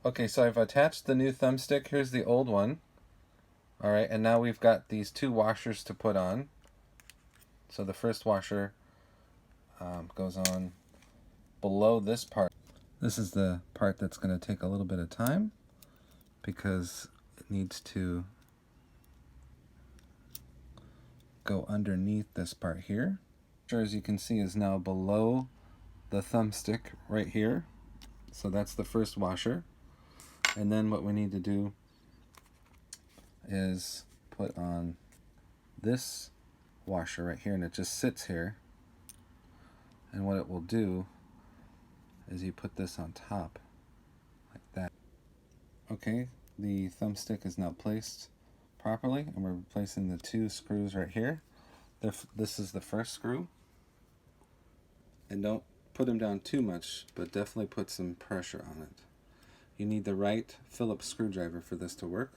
Okay, so I've attached the new thumbstick. Here's the old one. All right, and now we've got these two washers to put on. So the first washer goes on below this part. This is the part that's going to take a little bit of time because it needs to go underneath this part here. As you can see, is now below the thumbstick right here. So that's the first washer. And then what we need to do is put on this washer right here, and it just sits here. And what it will do is you put this on top like that. Okay, the thumbstick is now placed properly, and we're replacing the two screws right here. This is the first screw, and don't put them down too much, but definitely put some pressure on it. You need the right Phillips screwdriver for this to work.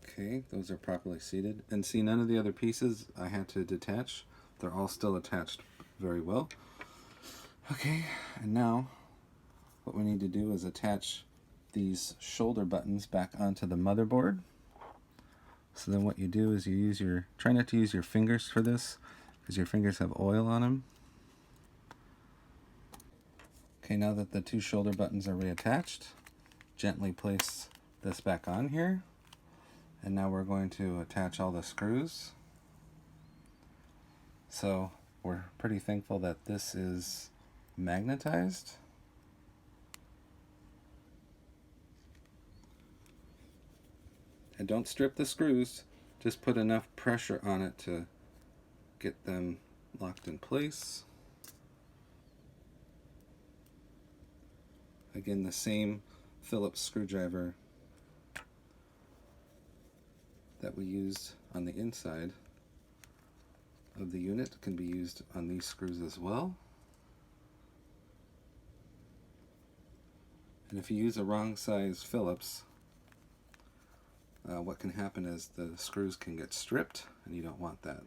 Okay, those are properly seated. And see, none of the other pieces I had to detach. They're all still attached very well. Okay, and now what we need to do is attach these shoulder buttons back onto the motherboard. So then what you do is you try not to use your fingers for this, because your fingers have oil on them. Okay, now that the two shoulder buttons are reattached, gently place this back on here. And now we're going to attach all the screws. So we're pretty thankful that this is magnetized. And don't strip the screws, just put enough pressure on it to get them locked in place. Again, the same Phillips screwdriver that we used on the inside of the unit can be used on these screws as well. And if you use a wrong size Phillips, what can happen is the screws can get stripped, and you don't want that.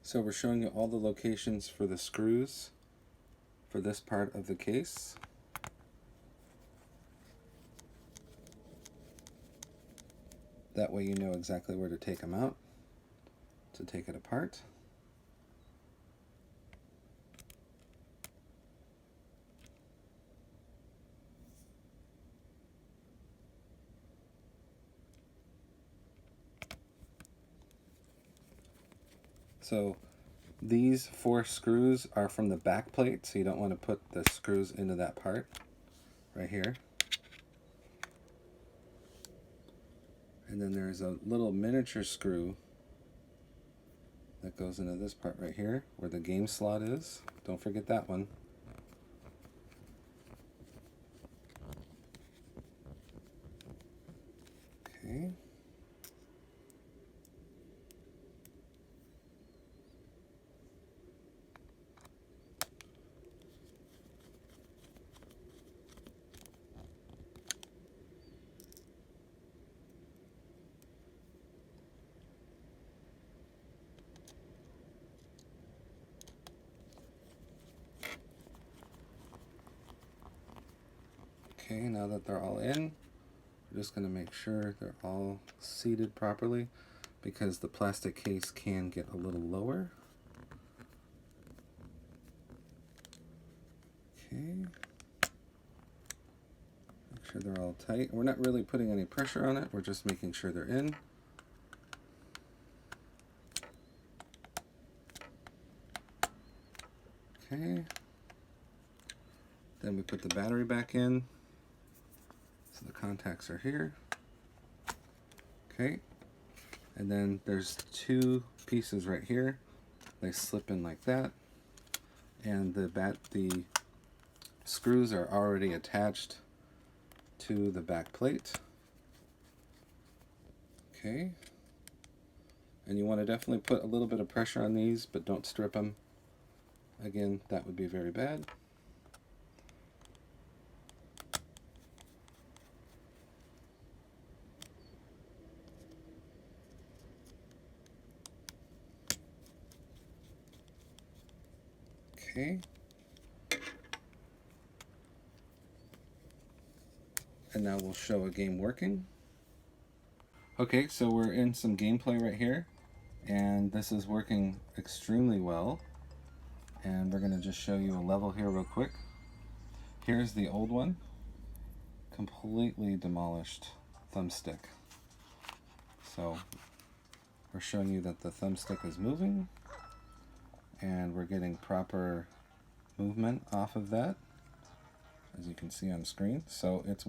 So we're showing you all the locations for the screws for this part of the case. That way you know exactly where to take them out to take it apart. So these 4 screws are from the back plate, so you don't want to put the screws into that part right here. And then there's a little miniature screw that goes into this part right here where the game slot is. Don't forget that one. Okay. Okay, now that they're all in, we're just going to make sure they're all seated properly because the plastic case can get a little lower. Okay. Make sure they're all tight. We're not really putting any pressure on it, we're just making sure they're in. Okay. Then we put the battery back in. So the contacts are here. Okay. And then there's 2 pieces right here. They slip in like that. And the screws are already attached to the back plate. Okay. And you want to definitely put a little bit of pressure on these, but don't strip them. Again, that would be very bad. Okay. And now we'll show a game working. Okay, so we're in some gameplay right here, and this is working extremely well. And we're going to just show you a level here real quick. Here's the old one, completely demolished thumbstick. So we're showing you that the thumbstick is moving, and we're getting proper movement off of that, as you can see on screen. So it's